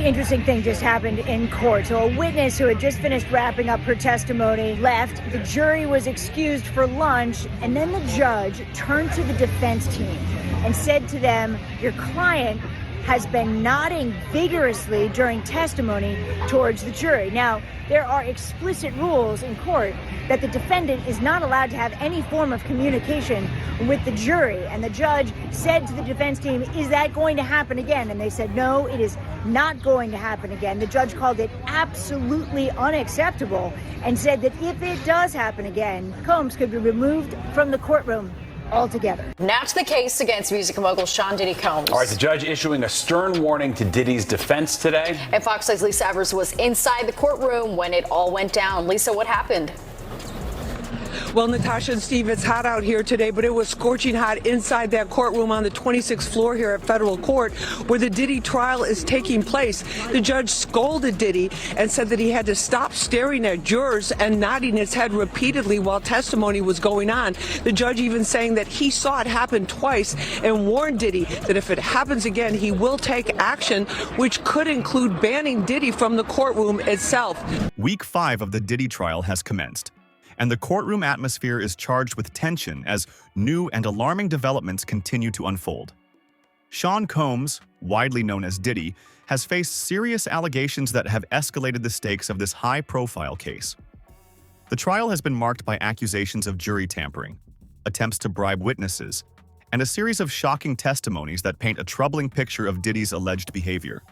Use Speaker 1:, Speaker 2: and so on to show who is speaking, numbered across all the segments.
Speaker 1: interesting thing just happened in court. So a witness who had just finished wrapping up her testimony left. The jury was excused for lunch, and then the judge turned to the defense team and said to them, your client has been nodding vigorously during testimony towards the jury. Now, there are explicit rules in court that the defendant is not allowed to have any form of communication with the jury. And the judge said to the defense team, is that going to happen again? And they said, no, it is not going to happen again. The judge called it absolutely unacceptable and said that if it does happen again, Combs could be removed from the courtroom altogether.
Speaker 2: Now to the case against music mogul Sean Diddy Combs.
Speaker 3: All right, the judge issuing a stern warning to Diddy's defense today.
Speaker 2: And Fox 6's Lisa Evers was inside the courtroom when it all went down. Lisa, what happened?
Speaker 4: Well, Natasha and Steve, it's hot out here today, but it was scorching hot inside that courtroom on the 26th floor here at federal court where the Diddy trial is taking place. The judge scolded Diddy and said that he had to stop staring at jurors and nodding his head repeatedly while testimony was going on. The judge even saying that he saw it happen twice and warned Diddy that if it happens again, he will take action, which could include banning Diddy from the courtroom itself.
Speaker 5: Week 5 of the Diddy trial has commenced, and the courtroom atmosphere is charged with tension as new and alarming developments continue to unfold. Sean Combs, widely known as Diddy, has faced serious allegations that have escalated the stakes of this high-profile case. The trial has been marked by accusations of jury tampering, attempts to bribe witnesses, and a series of shocking testimonies that paint a troubling picture of Diddy's alleged behavior.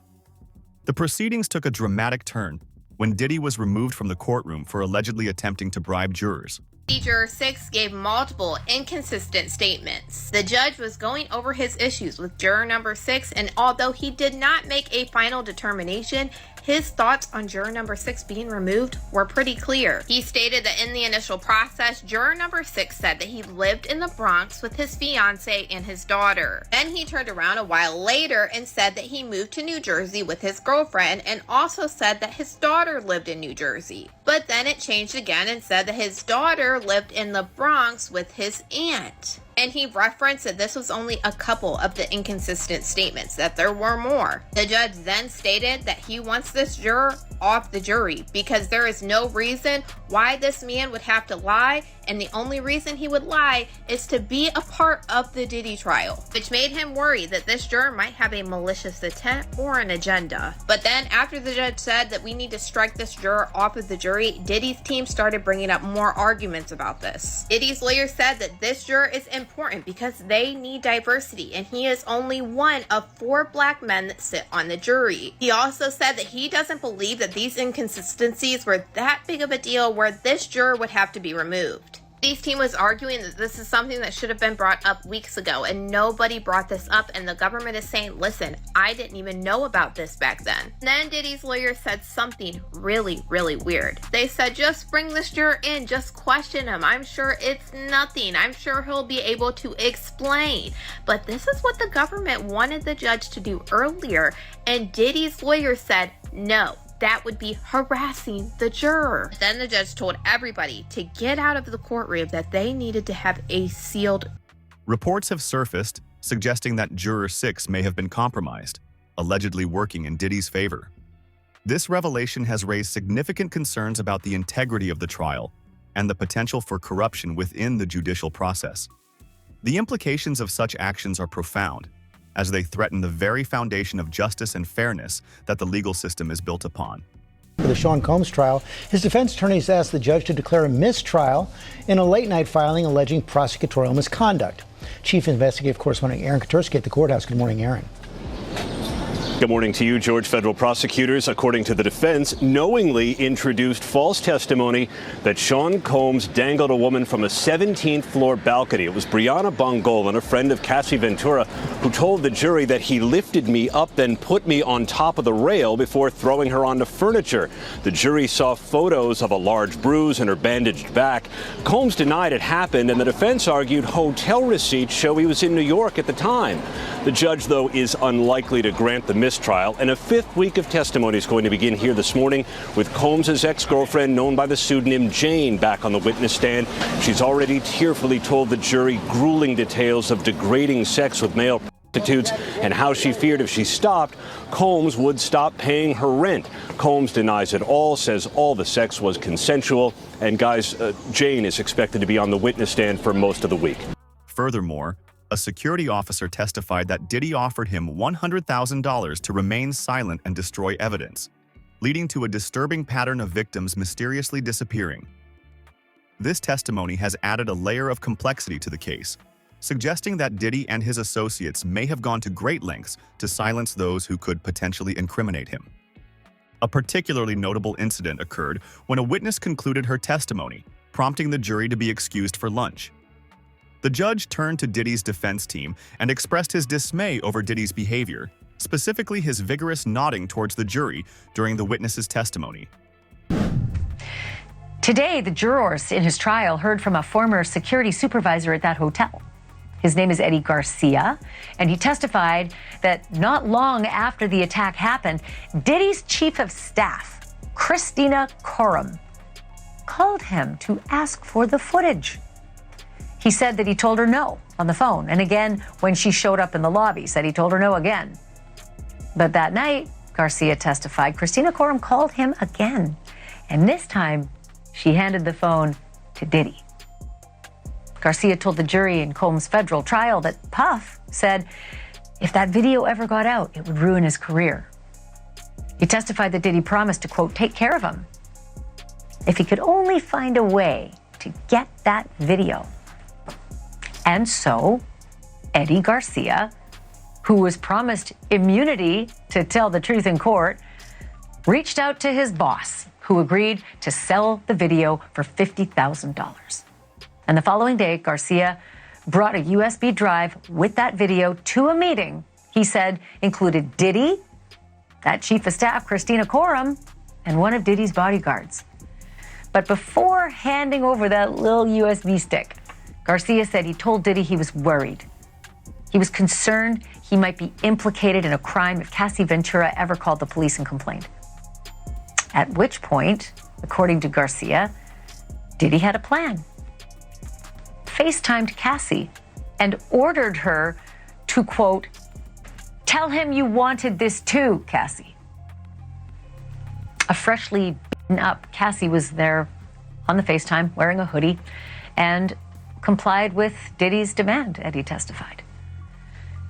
Speaker 5: The proceedings took a dramatic turn when Diddy was removed from the courtroom for allegedly attempting to bribe jurors.
Speaker 6: Juror 6 gave multiple inconsistent statements. The judge was going over his issues with juror number 6, and although he did not make a final determination, his thoughts on juror number 6 being removed were pretty clear. He stated that in the initial process, juror number 6 said that he lived in the Bronx with his fiance and his daughter. Then he turned around a while later and said that he moved to New Jersey with his girlfriend and also said that his daughter lived in New Jersey. But then it changed again and said that his daughter lived in the Bronx with his aunt. And he referenced that this was only a couple of the inconsistent statements, that there were more. The judge then stated that he wants this juror off the jury because there is no reason why this man would have to lie, and the only reason he would lie is to be a part of the Diddy trial, which made him worry that this juror might have a malicious intent or an agenda. But then after the judge said that we need to strike this juror off of the jury, Diddy's team started bringing up more arguments about this. Diddy's lawyer said that this juror is important because they need diversity, and he is only one of 4 black men that sit on the jury. He also said that he doesn't believe that these inconsistencies were that big of a deal where this juror would have to be removed. Diddy's team was arguing that this is something that should have been brought up weeks ago, and nobody brought this up, and the government is saying, listen, I didn't even know about this back then. Then Diddy's lawyer said something really weird. They said, just bring this juror in, just question him. I'm sure it's nothing. I'm sure he'll be able to explain. But this is what the government wanted the judge to do earlier, and Diddy's lawyer said, no. That would be harassing the juror. Then the judge told everybody to get out of the courtroom, that they needed to have a sealed.
Speaker 5: Reports have surfaced suggesting that Juror 6 may have been compromised, allegedly working in Diddy's favor. This revelation has raised significant concerns about the integrity of the trial and the potential for corruption within the judicial process. The implications of such actions are profound, as they threaten the very foundation of justice and fairness that the legal system is built upon.
Speaker 7: For the Sean Combs trial, his defense attorneys asked the judge to declare a mistrial in a late-night filing alleging prosecutorial misconduct. Chief Investigative Correspondent Aaron Katursky at the courthouse. Good morning, Aaron.
Speaker 8: Good morning to you, George. Federal prosecutors, according to the defense, knowingly introduced false testimony that Sean Combs dangled a woman from a 17th floor balcony. It was Brianna Bongolan, a friend of Cassie Ventura, who told the jury that he lifted me up, then put me on top of the rail before throwing her onto furniture. The jury saw photos of a large bruise and her bandaged back. Combs denied it happened, and the defense argued hotel receipts show he was in New York at the time. The judge, though, is unlikely to grant the mistrial, and a 5th week of testimony is going to begin here this morning with Combs' ex-girlfriend, known by the pseudonym Jane, back on the witness stand. She's already tearfully told the jury grueling details of degrading sex with male and how she feared if she stopped, Combs would stop paying her rent. Combs denies it all, says all the sex was consensual. And guys, Jane is expected to be on the witness stand for most of the week.
Speaker 5: Furthermore, a security officer testified that Diddy offered him $100,000 to remain silent and destroy evidence, leading to a disturbing pattern of victims mysteriously disappearing. This testimony has added a layer of complexity to the case, suggesting that Diddy and his associates may have gone to great lengths to silence those who could potentially incriminate him. A particularly notable incident occurred when a witness concluded her testimony, prompting the jury to be excused for lunch. The judge turned to Diddy's defense team and expressed his dismay over Diddy's behavior, specifically his vigorous nodding towards the jury during the witness's testimony.
Speaker 9: Today, the jurors in his trial heard from a former security supervisor at that hotel. His name is Eddie Garcia, and he testified that not long after the attack happened, Diddy's chief of staff, Christina Coram, called him to ask for the footage. He said that he told her no on the phone, and again when she showed up in the lobby, said he told her no again. But that night, Garcia testified, Christina Coram called him again, and this time she handed the phone to Diddy. Garcia told the jury in Combs' federal trial that Puff said if that video ever got out, it would ruin his career. He testified that Diddy promised to, quote, take care of him if he could only find a way to get that video. And so, Eddie Garcia, who was promised immunity to tell the truth in court, reached out to his boss, who agreed to sell the video for $50,000. And the following day, Garcia brought a USB drive with that video to a meeting he said included Diddy, that chief of staff, Christina Coram, and one of Diddy's bodyguards. But before handing over that little USB stick, Garcia said he told Diddy he was worried. He was concerned he might be implicated in a crime if Cassie Ventura ever called the police and complained. At which point, according to Garcia, Diddy had a plan. FaceTimed Cassie and ordered her to, quote, tell him you wanted this too, Cassie. A freshly beaten up Cassie was there on the FaceTime wearing a hoodie and complied with Diddy's demand, Eddie testified.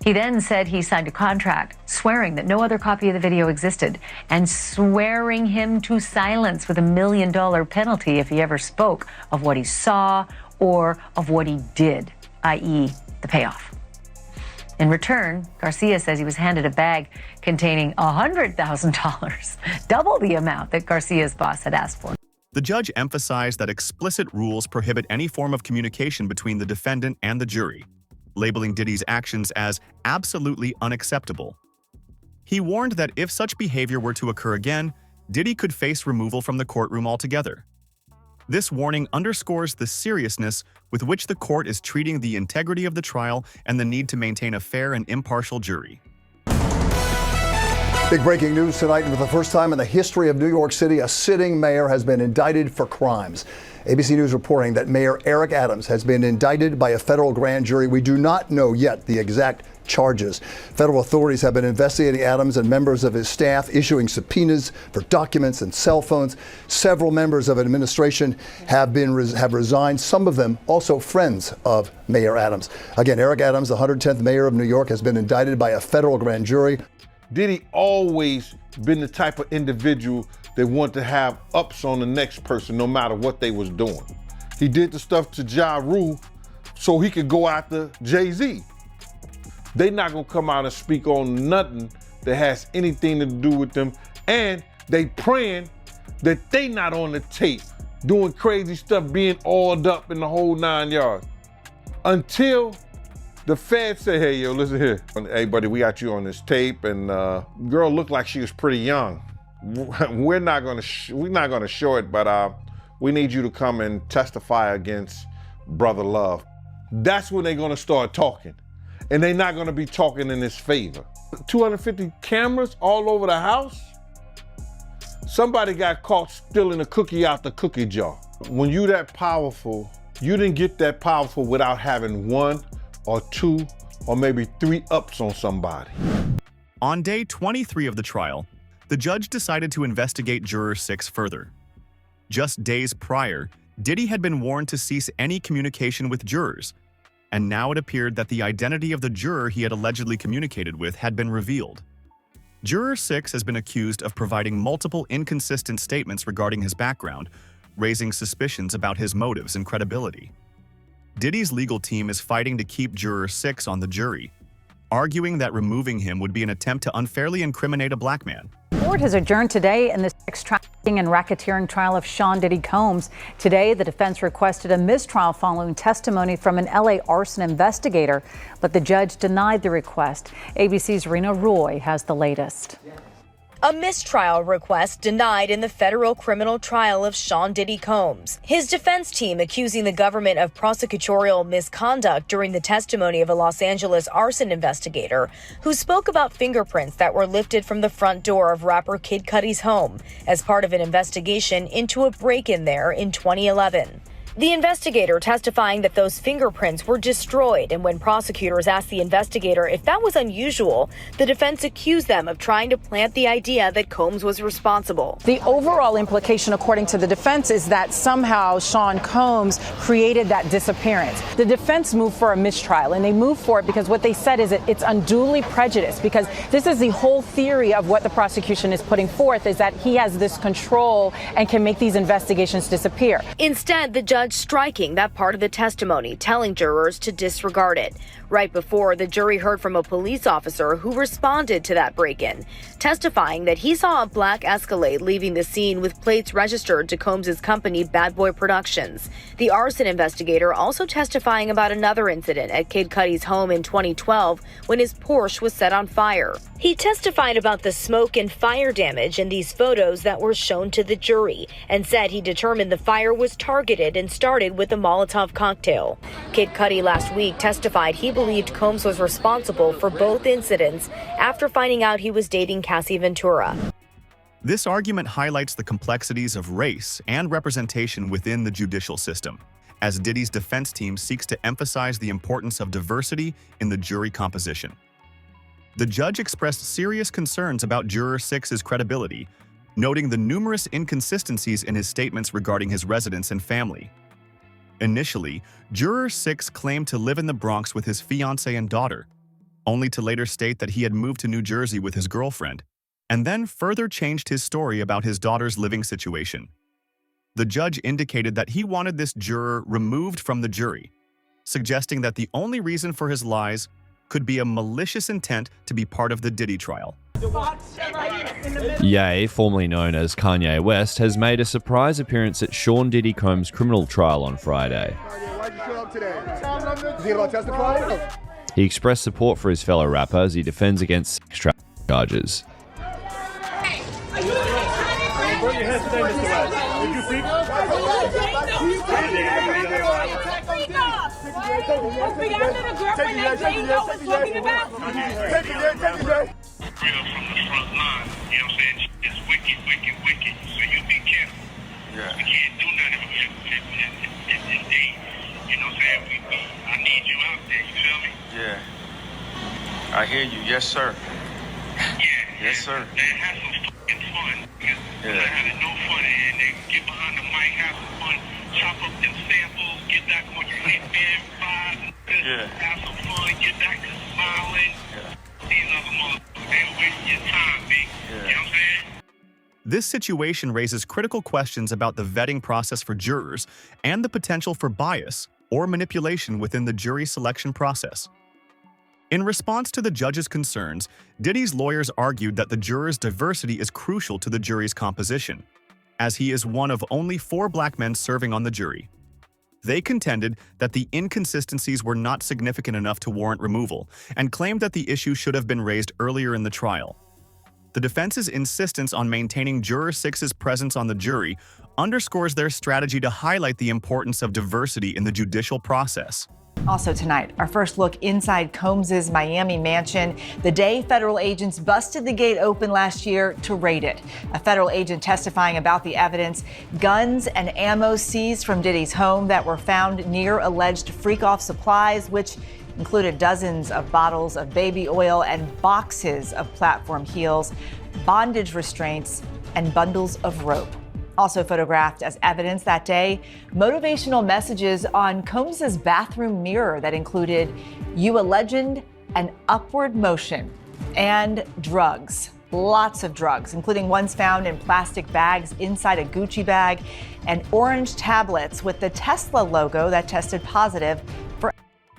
Speaker 9: He then said he signed a contract swearing that no other copy of the video existed and swearing him to silence with $1 million penalty if he ever spoke of what he saw or of what he did, i.e. the payoff. In return, Garcia says he was handed a bag containing $100,000, double the amount that Garcia's boss had asked for.
Speaker 5: The judge emphasized that explicit rules prohibit any form of communication between the defendant and the jury, labeling Diddy's actions as absolutely unacceptable. He warned that if such behavior were to occur again, Diddy could face removal from the courtroom altogether. This warning underscores the seriousness with which the court is treating the integrity of the trial and the need to maintain a fair and impartial jury.
Speaker 10: Big breaking news tonight. For the first time in the history of New York City, a sitting mayor has been indicted for crimes. ABC News reporting that Mayor Eric Adams has been indicted by a federal grand jury. We do not know yet the exact charges. Federal authorities have been investigating Adams and members of his staff, issuing subpoenas for documents and cell phones. Several members of administration have resigned, some of them also friends of Mayor Adams. Again, Eric Adams, the 110th mayor of New York, has been indicted by a federal grand jury.
Speaker 11: Diddy always been the type of individual that want to have ups on the next person no matter what they was doing. He did the stuff to Ja Rule so he could go after Jay-Z. They not gonna come out and speak on nothing that has anything to do with them, and they praying that they not on the tape doing crazy stuff, being oiled up in the whole 9 yards. Until the feds say, hey, yo, listen here. Hey, buddy, we got you on this tape, and girl looked like she was pretty young. We're not gonna show it, but we need you to come and testify against Brother Love. That's when they're gonna start talking. And they're not gonna be talking in his favor. 250 cameras all over the house? Somebody got caught stealing a cookie out the cookie jar. When you that powerful, you didn't get that powerful without having 1 or 2 or maybe 3 ups on somebody.
Speaker 5: On day 23 of the trial, the judge decided to investigate Juror 6 further. Just days prior, Diddy had been warned to cease any communication with jurors, and now it appeared that the identity of the juror he had allegedly communicated with had been revealed. Juror 6 has been accused of providing multiple inconsistent statements regarding his background, raising suspicions about his motives and credibility. Diddy's legal team is fighting to keep Juror 6 on the jury, arguing that removing him would be an attempt to unfairly incriminate a black man.
Speaker 12: Court has adjourned today in the sex trafficking and racketeering trial of Sean Diddy Combs. Today, the defense requested a mistrial following testimony from an LA arson investigator, but the judge denied the request. ABC's Rena Roy has the latest.
Speaker 13: A mistrial request denied in the federal criminal trial of Sean Diddy Combs. His defense team accusing the government of prosecutorial misconduct during the testimony of a Los Angeles arson investigator who spoke about fingerprints that were lifted from the front door of rapper Kid Cudi's home as part of an investigation into a break-in there in 2011. The investigator testifying that those fingerprints were destroyed, and when prosecutors asked the investigator if that was unusual, the defense accused them of trying to plant the idea that Combs was responsible.
Speaker 14: The overall implication, according to the defense, is that somehow Sean Combs created that disappearance. The defense moved for a mistrial, and they moved for it because what they said is it's unduly prejudiced, because this is the whole theory of what the prosecution is putting forth, is that he has this control and can make these investigations disappear.
Speaker 13: Instead, the judge striking that part of the testimony, telling jurors to disregard it. Right before, the jury heard from a police officer who responded to that break-in, testifying that he saw a black Escalade leaving the scene with plates registered to Combs' company Bad Boy Productions. The arson investigator also testifying about another incident at Kid Cudi's home in 2012 when his Porsche was set on fire. He testified about the smoke and fire damage in these photos that were shown to the jury and said he determined the fire was targeted and started with a Molotov cocktail. Kid Cudi last week testified he believed Combs was responsible for both incidents after finding out he was dating Cassie Ventura.
Speaker 5: This argument highlights the complexities of race and representation within the judicial system, as Diddy's defense team seeks to emphasize the importance of diversity in the jury composition. The judge expressed serious concerns about Juror 6's credibility, noting the numerous inconsistencies in his statements regarding his residence and family. Initially, Juror 6 claimed to live in the Bronx with his fiancée and daughter, only to later state that he had moved to New Jersey with his girlfriend, and then further changed his story about his daughter's living situation. The judge indicated that he wanted this juror removed from the jury, suggesting that the only reason for his lies could be a malicious intent to be part of the Diddy trial.
Speaker 15: Ye, formerly known as Kanye West, has made a surprise appearance at Sean Diddy Combs' criminal trial on Friday. He expressed support for his fellow rapper as he defends against sex trafficking charges.
Speaker 16: Yeah. I hear you. Yes, sir. Yes, sir.
Speaker 17: And have some fucking fun.
Speaker 16: Yeah.
Speaker 17: Having no fun and then get behind the mic, have some fun, chop up them samples, get back on your headband, vibe, have some fun, get back to smiling. These other motherfuckers, they wasting your time, big. You know what I'm saying?
Speaker 5: This situation raises critical questions about the vetting process for jurors and the potential for bias or manipulation within the jury selection process. In response to the judge's concerns, Diddy's lawyers argued that the jurors' diversity is crucial to the jury's composition, as he is one of only 4 black men serving on the jury. They contended that the inconsistencies were not significant enough to warrant removal and claimed that the issue should have been raised earlier in the trial. The defense's insistence on maintaining Juror 6's presence on the jury underscores their strategy to highlight the importance of diversity in the judicial process.
Speaker 18: Also tonight, our first look inside Combs' Miami mansion, the day federal agents busted the gate open last year to raid it. A federal agent testifying about the evidence, guns and ammo seized from Diddy's home that were found near alleged freak-off supplies, which included dozens of bottles of baby oil and boxes of platform heels, bondage restraints, and bundles of rope. Also photographed as evidence that day, motivational messages on Combs's bathroom mirror that included "You a legend" and "Upward motion," and drugs. Lots of drugs, including ones found in plastic bags inside a Gucci bag and orange tablets with the Tesla logo that tested positive for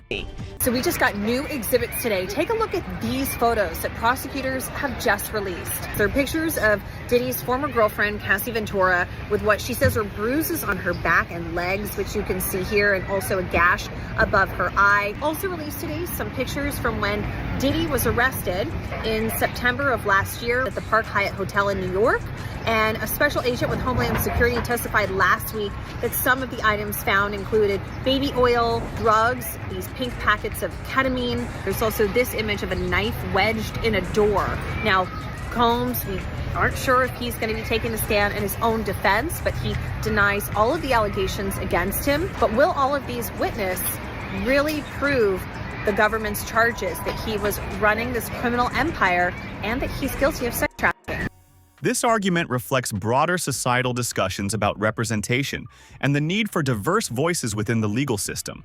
Speaker 18: LSD.
Speaker 19: So we just got new exhibits today. Take a look at these photos that prosecutors have just released. They're pictures of Diddy's former girlfriend, Cassie Ventura, with what she says are bruises on her back and legs, which you can see here, and also a gash above her eye. Also released today some pictures from when Diddy was arrested in September of last year at the Park Hyatt Hotel in New York. And a special agent with Homeland Security testified last week that some of the items found included baby oil, drugs, these pink packets of ketamine. There's also this image of a knife wedged in a door. Now, Combs, we aren't sure if he's going to be taking a stand in his own defense, but he denies all of the allegations against him. But will all of these witnesses really prove the government's charges that he was running this criminal empire and that he's guilty of sex trafficking?
Speaker 5: This argument reflects broader societal discussions about representation and the need for diverse voices within the legal system.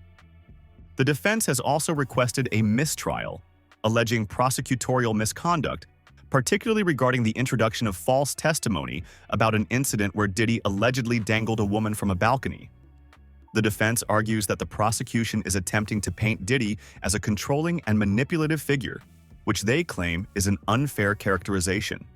Speaker 5: The defense has also requested a mistrial, alleging prosecutorial misconduct, particularly regarding the introduction of false testimony about an incident where Diddy allegedly dangled a woman from a balcony. The defense argues that the prosecution is attempting to paint Diddy as a controlling and manipulative figure, which they claim is an unfair characterization.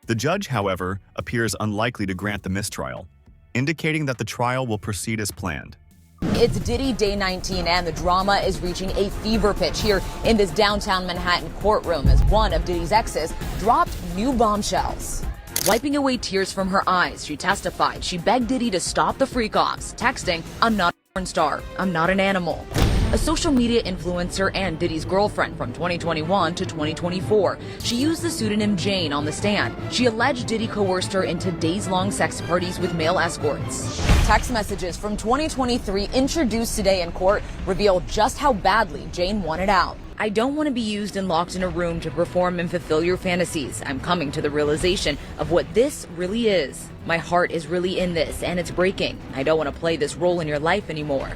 Speaker 5: The judge, however, appears unlikely to grant the mistrial, indicating that the trial will proceed as planned.
Speaker 20: It's Diddy Day 19, and the drama is reaching a fever pitch here in this downtown Manhattan courtroom as one of Diddy's exes dropped new bombshells. Wiping away tears from her eyes, she testified she begged Diddy to stop the freak-offs, texting, "I'm not a porn star, I'm not an animal." A social media influencer and Diddy's girlfriend from 2021 to 2024. She used the pseudonym Jane on the stand. She alleged Diddy coerced her into days-long sex parties with male escorts. Text messages from 2023 introduced today in court reveal just how badly Jane wanted out. "I don't want to be used and locked in a room to perform and fulfill your fantasies. I'm coming to the realization of what this really is. My heart is really in this, and it's breaking. I don't want to play this role in your life anymore."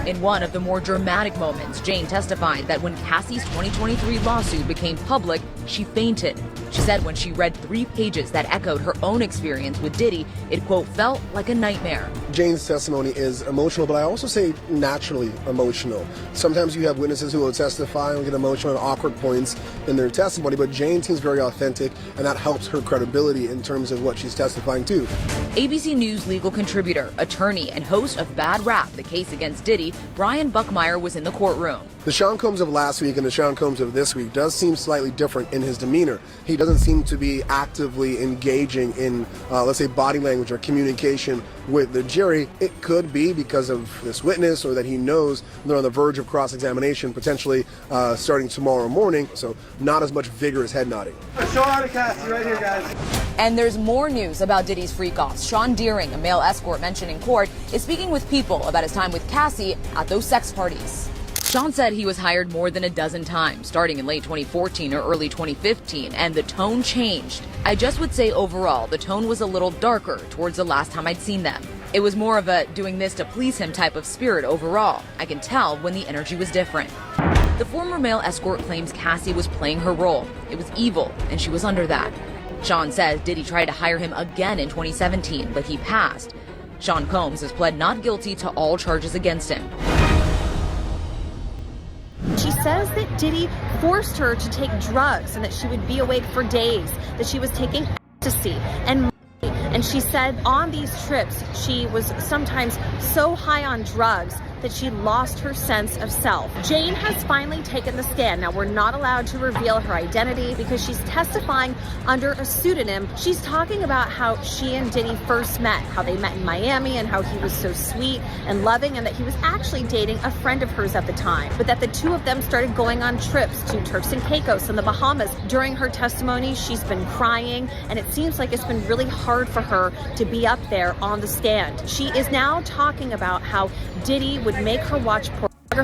Speaker 20: In one of the more dramatic moments, Jane testified that when Cassie's 2023 lawsuit became public, she fainted. She said when she read 3 pages that echoed her own experience with Diddy, it, quote, felt like a nightmare.
Speaker 21: Jane's testimony is emotional, but I also say naturally emotional. Sometimes you have witnesses who will testify and get emotional at awkward points in their testimony, but Jane seems very authentic, and that helps her credibility in terms of what she's testifying to.
Speaker 20: ABC News legal contributor, attorney, and host of Bad Rap, the case against Diddy, Brian Buckmeyer was in the courtroom.
Speaker 21: The Sean Combs of last week and the Sean Combs of this week does seem slightly different in his demeanor. He doesn't seem to be actively engaging in, let's say, body language or communication with the jury. It could be because of this witness, or that he knows they're on the verge of cross-examination, potentially starting tomorrow morning, so not as much vigorous head nodding.
Speaker 22: Show out of Cassie right here, guys.
Speaker 20: And there's more news about Diddy's freak-offs. Sean Deering, a male escort mentioned in court, is speaking with People about his time with Cassie at those sex parties. Sean said he was hired more than a dozen times, starting in late 2014 or early 2015, and the tone changed. I just would say overall, the tone was a little darker towards the last time I'd seen them. It was more of a doing this to please him type of spirit overall. I can tell when the energy was different. The former male escort claims Cassie was playing her role. It was evil, and she was under that. Sean says Diddy tried to hire him again in 2017, but he passed. Sean Combs has pled not guilty to all charges against him.
Speaker 19: She says that Diddy forced her to take drugs and that she would be awake for days, that she was taking ecstasy and she said on these trips she was sometimes so high on drugs that she lost her sense of self. Jane has finally taken the stand. Now, we're not allowed to reveal her identity because she's testifying under a pseudonym. She's talking about how she and Diddy first met, how they met in Miami, and how he was so sweet and loving, and that he was actually dating a friend of hers at the time, but that the two of them started going on trips to Turks and Caicos and the Bahamas. During her testimony, she's been crying, and it seems like it's been really hard for her to be up there on the stand. She is now talking about how Diddy would make her watch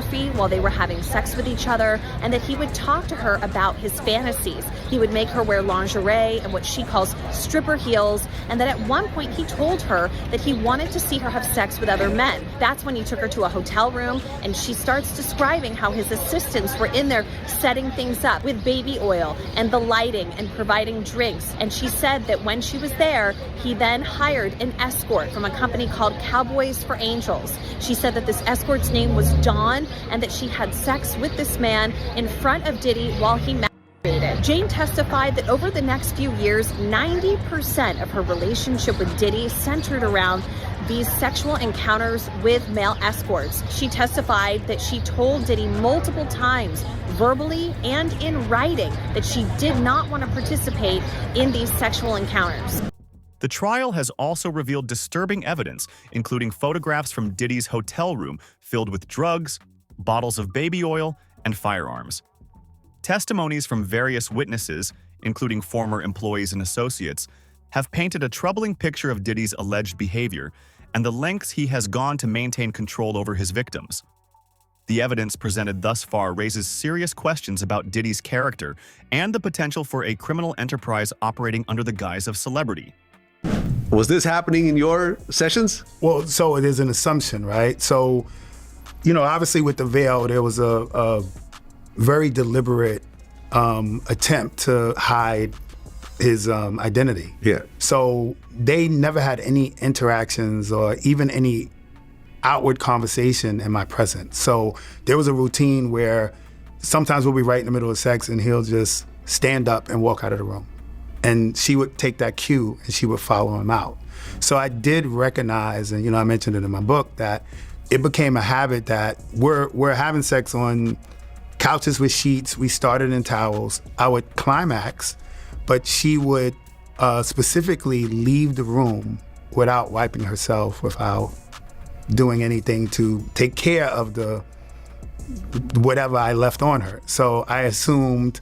Speaker 19: while they were having sex with each other, and that he would talk to her about his fantasies. He would make her wear lingerie and what she calls stripper heels, and that at one point he told her that he wanted to see her have sex with other men. That's when he took her to a hotel room, and she starts describing how his assistants were in there setting things up with baby oil and the lighting and providing drinks. And she said that when she was there, he then hired an escort from a company called Cowboys for Angels. She said that this escort's name was Dawn, and that she had sex with this man in front of Diddy while he masturbated. Jane testified that over the next few years, 90% of her relationship with Diddy centered around these sexual encounters with male escorts. She testified that she told Diddy multiple times, verbally and in writing, that she did not want to participate in these sexual encounters.
Speaker 5: The trial has also revealed disturbing evidence, including photographs from Diddy's hotel room filled with drugs, bottles of baby oil, and firearms. Testimonies from various witnesses, including former employees and associates, have painted a troubling picture of Diddy's alleged behavior and the lengths he has gone to maintain control over his victims. The evidence presented thus far raises serious questions about Diddy's character and the potential for a criminal enterprise operating under the guise of celebrity.
Speaker 1: Was this happening in your sessions?
Speaker 3: Well, so it is an assumption, right? So, obviously with the veil, there was a very deliberate attempt to hide his identity.
Speaker 1: Yeah.
Speaker 3: So they never had any interactions or even any outward conversation in my presence. So there was a routine where sometimes we'll be right in the middle of sex and he'll just stand up and walk out of the room. And she would take that cue and she would follow him out. So I did recognize, and I mentioned it in my book, that it became a habit that we're having sex on couches with sheets. We started in towels. I would climax, but she would specifically leave the room without wiping herself, without doing anything to take care of the whatever I left on her. So I assumed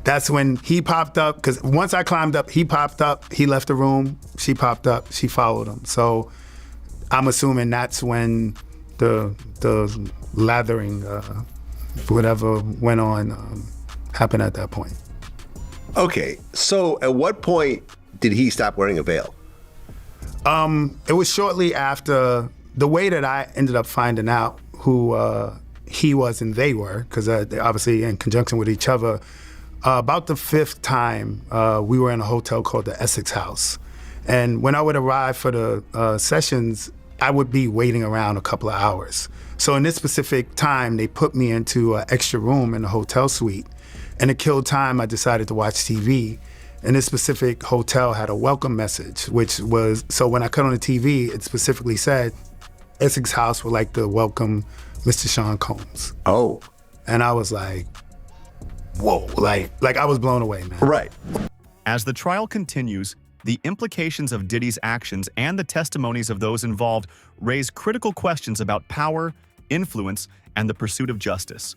Speaker 3: that's when he popped up, because once I climbed up, he popped up, he left the room, she popped up, she followed him. So I'm assuming that's when the lathering, whatever went on, happened at that point.
Speaker 1: Okay, so at what point did he stop wearing a veil?
Speaker 3: It was shortly after. The way that I ended up finding out who he was and they were, because obviously in conjunction with each other, about the fifth time, we were in a hotel called the Essex House. And when I would arrive for the sessions, I would be waiting around a couple of hours. So in this specific time, they put me into an extra room in the hotel suite. And to kill time, I decided to watch TV. And this specific hotel had a welcome message, which was, so when I cut on the TV, it specifically said, Essex House would like to welcome Mr. Sean Combs.
Speaker 1: Oh.
Speaker 3: And I was like, whoa, like I was blown away, man.
Speaker 1: Right.
Speaker 5: As the trial continues, the implications of Diddy's actions and the testimonies of those involved raise critical questions about power, influence, and the pursuit of justice.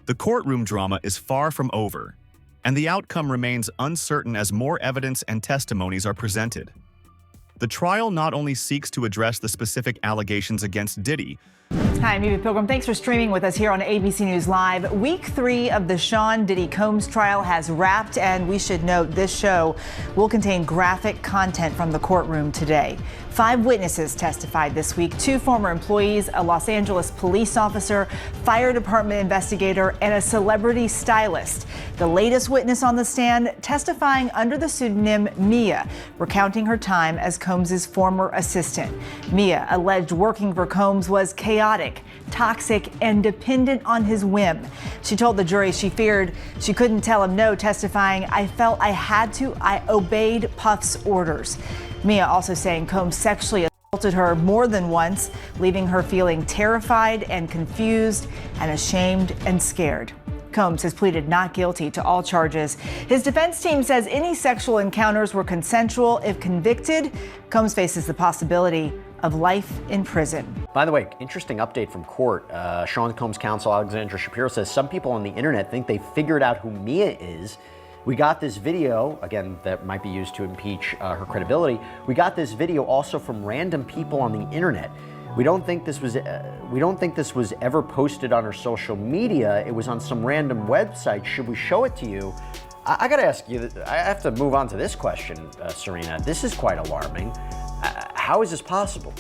Speaker 5: The courtroom drama is far from over, and the outcome remains uncertain as more evidence and testimonies are presented. The trial not only seeks to address the specific allegations against Diddy.
Speaker 18: Hi, I'm Eva Pilgrim. Thanks for streaming with us here on ABC News Live. Week 3 of the Sean Diddy Combs trial has wrapped, and we should note this show will contain graphic content from the courtroom today. 5 witnesses testified this week, 2 former employees, a Los Angeles police officer, fire department investigator, and a celebrity stylist. The latest witness on the stand testifying under the pseudonym Mia, recounting her time as Combs' former assistant. Mia alleged working for Combs was chaotic, toxic, and dependent on his whim. She told the jury she feared she couldn't tell him no, testifying, "I felt I had to. I obeyed Puff's orders." Mia also saying Combs sexually assaulted her more than once, leaving her feeling terrified and confused and ashamed and scared. Combs has pleaded not guilty to all charges. His defense team says any sexual encounters were consensual. If convicted, Combs faces the possibility of life in prison.
Speaker 23: By the way, interesting update from court. Sean Combs' counsel, Alexandra Shapiro, says some people on the internet think they figured out who Mia is. We got this video, again, that might be used to impeach her credibility. We got this video also from random people on the internet. We don't think this was ever posted on her social media. It was on some random website. Should we show it to you? I got to ask you, I have to move on to this question, Serena. This is quite alarming. How is this possible?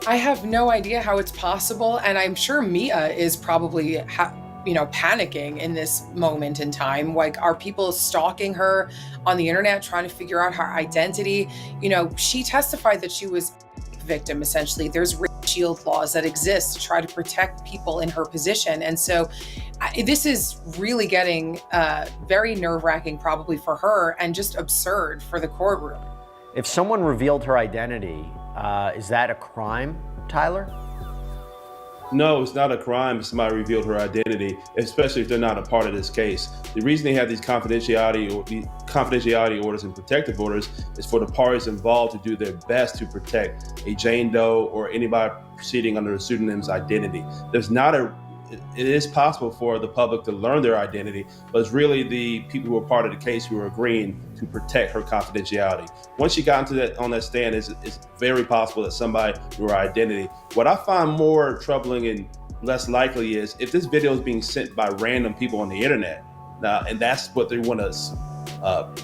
Speaker 2: I have no idea how it's possible, and I'm sure Mia is probably panicking in this moment in time. Like, are people stalking her on the internet, trying to figure out her identity? She testified that she was a victim, essentially. There's rape shield laws that exist to try to protect people in her position. And so this is really getting very nerve-wracking probably for her, and just absurd for the courtroom.
Speaker 23: If someone revealed her identity, is that a crime, Tyler?
Speaker 4: No, it's not a crime if somebody revealed her identity, especially if they're not a part of this case. The reason they have these confidentiality orders and protective orders is for the parties involved to do their best to protect a Jane Doe or anybody proceeding under a pseudonym's identity. It is possible for the public to learn their identity, but it's really the people who are part of the case who are agreeing to protect her confidentiality. Once she got on that stand, it's very possible that somebody knew her identity. What I find more troubling and less likely is if this video is being sent by random people on the internet, and that's what they want to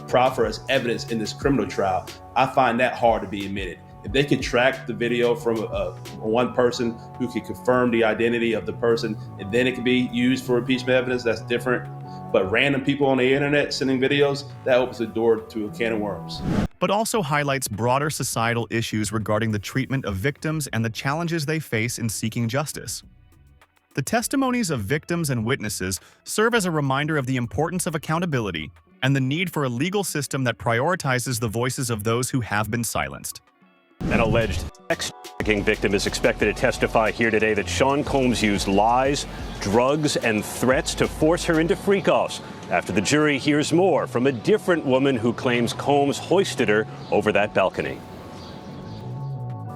Speaker 4: proffer as evidence in this criminal trial, I find that hard to be admitted. If they could track the video from one person who could confirm the identity of the person, and then it could be used for impeachment evidence, that's different. But random people on the internet sending videos, that opens the door to a can of worms.
Speaker 5: But also highlights broader societal issues regarding the treatment of victims and the challenges they face in seeking justice. The testimonies of victims and witnesses serve as a reminder of the importance of accountability and the need for a legal system that prioritizes the voices of those who have been silenced.
Speaker 8: An alleged sex trafficking victim is expected to testify here today that Sean Combs used lies, drugs, and threats to force her into freak-offs after the jury hears more from a different woman who claims Combs hoisted her over that balcony.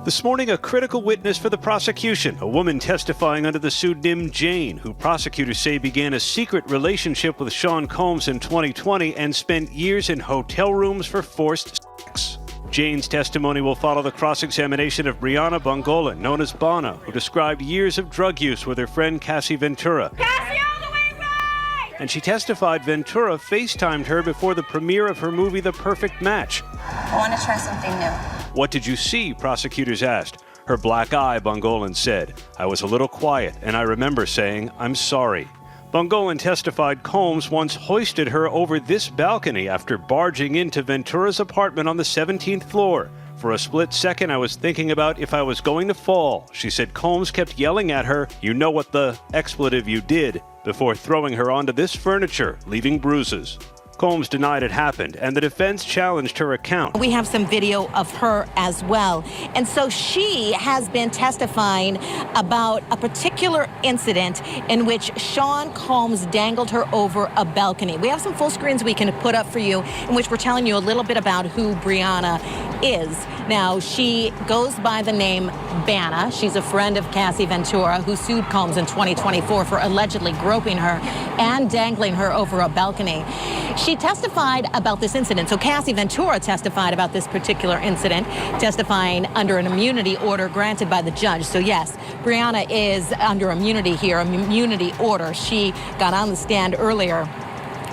Speaker 8: This morning, a critical witness for the prosecution, a woman testifying under the pseudonym Jane, who prosecutors say began a secret relationship with Sean Combs in 2020 and spent years in hotel rooms for forced sex. Jane's testimony will follow the cross-examination of Brianna Bongolan, known as Bana, who described years of drug use with her friend Cassie Ventura.
Speaker 6: Cassie, all the way right!
Speaker 8: And she testified Ventura FaceTimed her before the premiere of her movie The Perfect Match.
Speaker 6: I want to try something new.
Speaker 8: What did you see? Prosecutors asked. Her black eye, Bongolan said. I was a little quiet, and I remember saying, I'm sorry. Bongolan testified Combs once hoisted her over this balcony after barging into Ventura's apartment on the 17th floor. For a split second, I was thinking about if I was going to fall. She said Combs kept yelling at her, you know what the expletive you did, before throwing her onto this furniture, leaving bruises. Combs denied it happened, and the defense challenged her account.
Speaker 24: We have some video of her as well. And so she has been testifying about a particular incident in which Sean Combs dangled her over a balcony. We have some full screens we can put up for you in which we're telling you a little bit about who Brianna is. Now, she goes by the name Bana. She's a friend of Cassie Ventura, who sued Combs in 2024 for allegedly groping her and dangling her over a balcony. She testified about this incident. So Cassie Ventura testified about this particular incident, testifying under an immunity order granted by the judge. So yes, Brianna is under immunity here, immunity order. She got on the stand earlier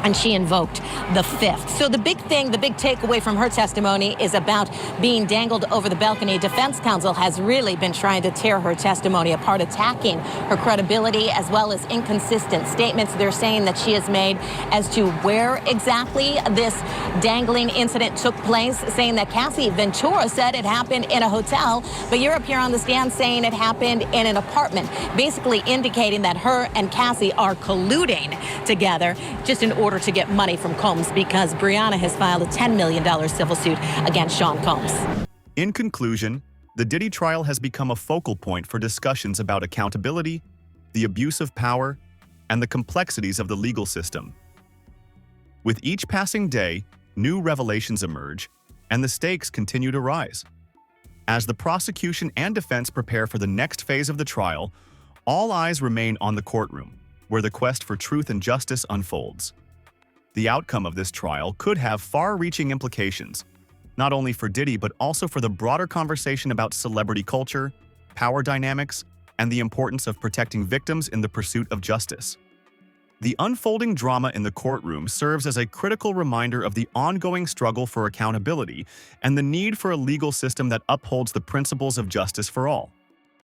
Speaker 24: and she invoked the fifth. So the big thing, the big takeaway from her testimony is about being dangled over the balcony. Defense counsel has really been trying to tear her testimony apart, attacking her credibility as well as inconsistent statements they're saying that she has made as to where exactly this dangling incident took place, saying that Cassie Ventura said it happened in a hotel, but you're up here on the stand saying it happened in an apartment, basically indicating that her and Cassie are colluding together just in order to get money from Combs, because Brianna has filed a $10 million civil suit against Sean Combs.
Speaker 5: In conclusion, the Diddy trial has become a focal point for discussions about accountability, the abuse of power, and the complexities of the legal system. With each passing day, new revelations emerge, and the stakes continue to rise. As the prosecution and defense prepare for the next phase of the trial, all eyes remain on the courtroom, where the quest for truth and justice unfolds. The outcome of this trial could have far-reaching implications, not only for Diddy, but also for the broader conversation about celebrity culture, power dynamics, and the importance of protecting victims in the pursuit of justice. The unfolding drama in the courtroom serves as a critical reminder of the ongoing struggle for accountability and the need for a legal system that upholds the principles of justice for all.